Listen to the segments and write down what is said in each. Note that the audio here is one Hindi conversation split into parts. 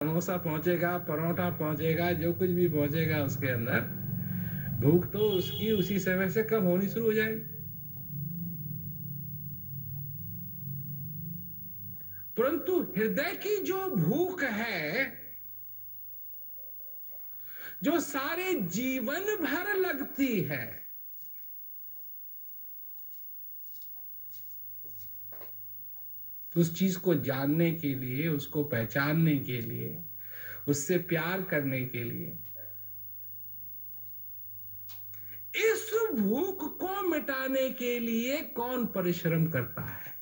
समोसा पहुंचेगा, परोठा पहुंचेगा, जो कुछ भी पहुंचेगा उसके अंदर, भूख तो उसकी उसी समय से कम होनी शुरू हो जाएगी। परंतु हृदय की जो भूख है, जो सारे जीवन भर लगती है, उस चीज को जानने के लिए, उसको पहचानने के लिए, उससे प्यार करने के लिए, इस भूख को मिटाने के लिए कौन परिश्रम करता है?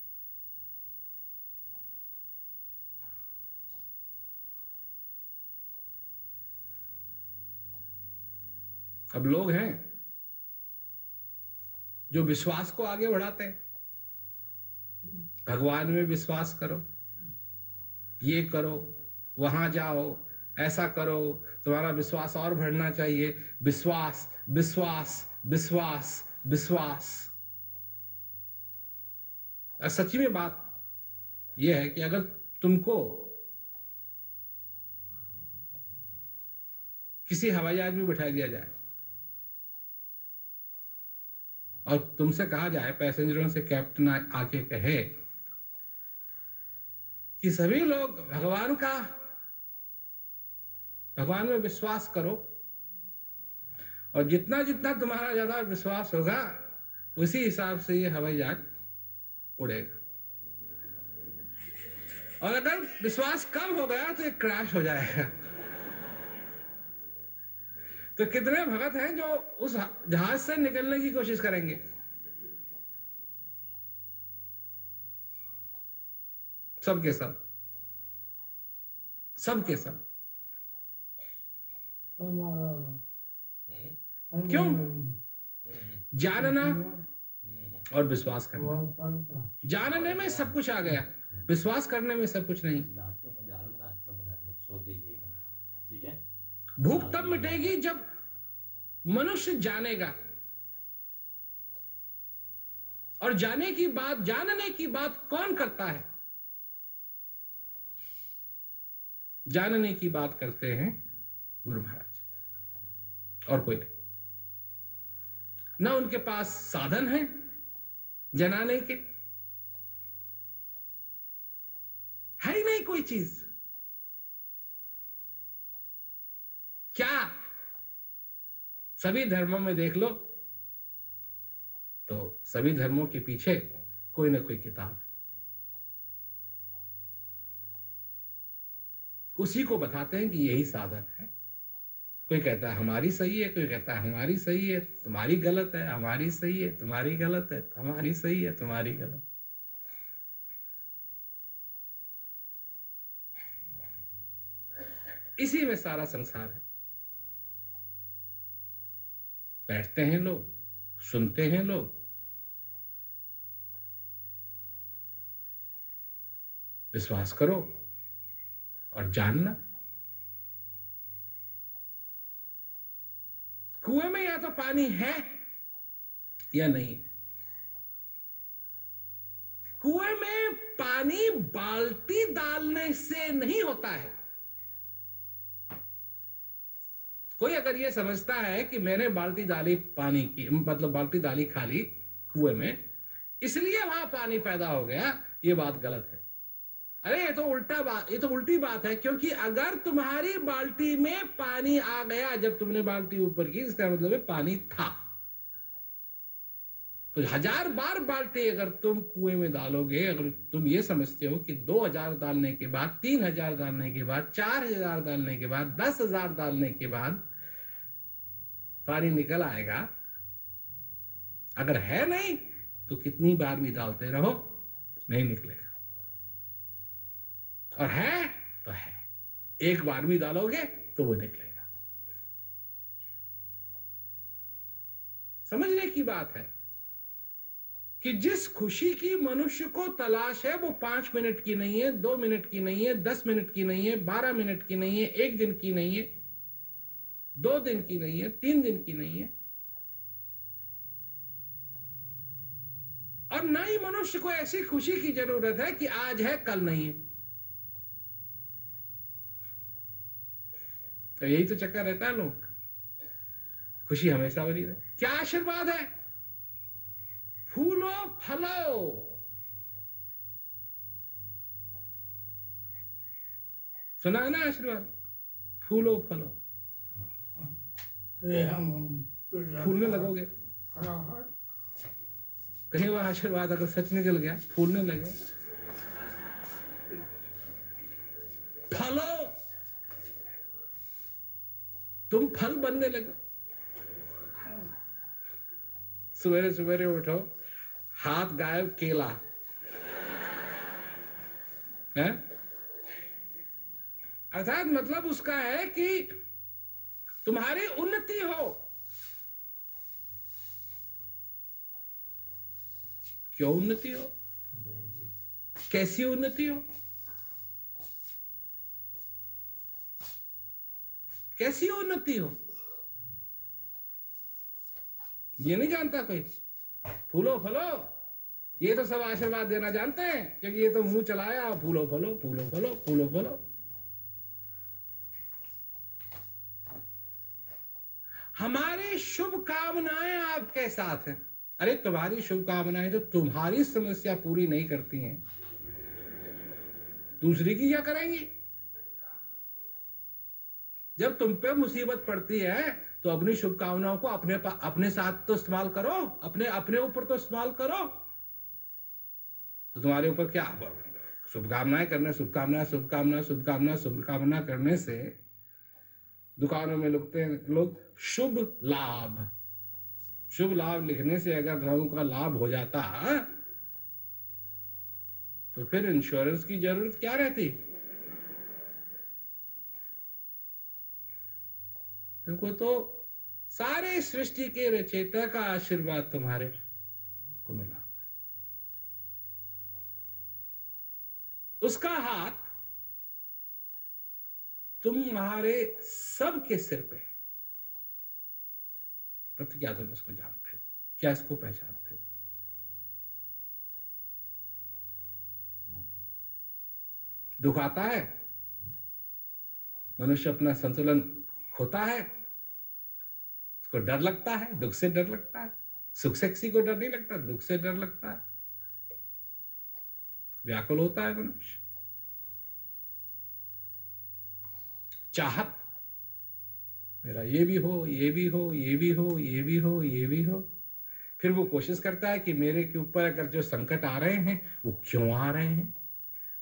अब लोग हैं जो विश्वास को आगे बढ़ाते हैं, भगवान में विश्वास करो, ये करो, वहां जाओ, ऐसा करो, तुम्हारा विश्वास और बढ़ना चाहिए। विश्वास विश्वास विश्वास विश्वास। सच्ची में बात यह है कि अगर तुमको किसी हवाई जहाज में बिठा दिया जाए और तुमसे कहा जाए, पैसेंजरों से कैप्टन आके कहे कि सभी लोग भगवान में विश्वास करो, और जितना जितना तुम्हारा ज्यादा विश्वास होगा उसी हिसाब से ये हवाई जहाज उड़ेगा, और अगर विश्वास कम हो गया तो ये क्रैश हो जाएगा। तो कितने भगत हैं जो उस जहाज से निकलने की कोशिश करेंगे? सबके सब, सबके सब। क्यों? जानना और विश्वास करना। जानने में सब कुछ आ गया, विश्वास करने में सब कुछ नहीं। ठीक है। भूख तब मिटेगी जब मनुष्य जानेगा, और जानने की बात कौन करता है? जानने की बात करते हैं गुरु महाराज, और कोई नहीं। ना उनके पास साधन है जनाने के, है ही नहीं कोई चीज। क्या सभी धर्मों में देख लो तो सभी धर्मों के पीछे कोई ना कोई किताब है, उसी को बताते हैं कि यही साधन है। कोई कहता है हमारी सही है, कोई कहता है हमारी सही है, तुम्हारी गलत है, हमारी सही है, तुम्हारी गलत है, हमारी सही है, तुम्हारी गलत। इसी में सारा संसार है। बैठते हैं लोग, सुनते हैं लोग, विश्वास करो और जानना। कुएं में या तो पानी है या नहीं। कुएं में पानी बाल्टी डालने से नहीं होता है। कोई अगर ये समझता है कि मैंने बाल्टी डाली पानी की, मतलब बाल्टी डाली खाली कुएं में, इसलिए वहां पानी पैदा हो गया, ये बात गलत है। अरे ये तो उल्टी बात है, क्योंकि अगर तुम्हारी बाल्टी में पानी आ गया जब तुमने बाल्टी ऊपर की, इसका मतलब है पानी था। तो 1000 बार बाल्टी अगर तुम कुएं में डालोगे, अगर तुम ये समझते हो कि 2000 डालने के बाद, 3000 डालने के बाद, 4000 डालने के बाद, 10,000 डालने के बाद पानी निकल आएगा, अगर है नहीं तो कितनी बार भी डालते रहो नहीं निकलेगा, और है तो है, एक बार भी डालोगे तो वो निकलेगा। समझने की बात है कि जिस खुशी की मनुष्य को तलाश है, वो 5 मिनट की नहीं है, 2 मिनट की नहीं है, 10 मिनट की नहीं है, 12 मिनट की नहीं है, 1 दिन की नहीं है, 2 दिन की नहीं है, 3 दिन की नहीं है, और ना ही मनुष्य को ऐसी खुशी की जरूरत है कि आज है कल नहीं है। तो यही तो चक्कर रहता है लोग, खुशी हमेशा बनी रहे। क्या आशीर्वाद है? फूलो फलो। सुना है ना आशीर्वाद? फूलो फलो। अरे हम फूलने लगोगे। कहीं वह आशीर्वाद अगर सच निकल गया, फूलने लगे। फलो, तुम फल बनने लगे। सवेरे सवेरे उठो, हाथ गायब केला है। अर्थात मतलब उसका है कि तुम्हारी उन्नति हो। क्यों उन्नति हो? कैसी उन्नति हो? कैसी उन्नति हो? ये नहीं जानता कोई। फूलो फलो, ये तो सब आशीर्वाद देना जानते हैं, क्योंकि ये तो मुंह चलाया, फूलो फलो फूलो फलो फूलो फलो। हमारी शुभ कामनाएं आपके साथ हैं। अरे तुम्हारी शुभ कामनाएं तो तुम्हारी समस्या पूरी नहीं करती हैं, दूसरी की क्या करेंगी? जब तुम पे मुसीबत पड़ती है तो अपनी शुभकामनाओं को अपने साथ तो इस्तेमाल करो, अपने ऊपर तो इस्तेमाल करो। तो तुम्हारे ऊपर क्या शुभकामनाएं करने, शुभकामना शुभकामना शुभकामना शुभकामना करने से दुकानों में लिखते हैं लोग शुभ लाभ। शुभ लाभ लिखने से अगर लोगों का लाभ हो जाता तो फिर इंश्योरेंस की जरूरत क्या रहती? तुमको तो सारे सृष्टि के रचयिता का आशीर्वाद तुम्हारे को मिला। उसका हाथ तुम्हारे सबके सिर पे है। पर क्या तुम इसको जानते हो? क्या इसको पहचानते हो? दुख आता है, मनुष्य अपना संतुलन खोता है, उसको डर लगता है, दुख से डर लगता है। सुख से किसी को डर नहीं लगता, दुख से डर लगता है, व्याकुल होता है मनुष्य। चाहत, मेरा ये भी हो, ये भी हो, ये भी हो, ये भी हो, ये भी हो। फिर वो कोशिश करता है कि मेरे के ऊपर अगर जो संकट आ रहे हैं वो क्यों आ रहे हैं।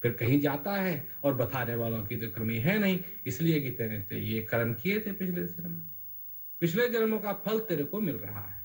फिर कहीं जाता है और बताने वालों की तो कमी है नहीं, इसलिए कि तेरे ये कर्म किए थे पिछले जन्म में, पिछले जन्मों का फल तेरे को मिल रहा है।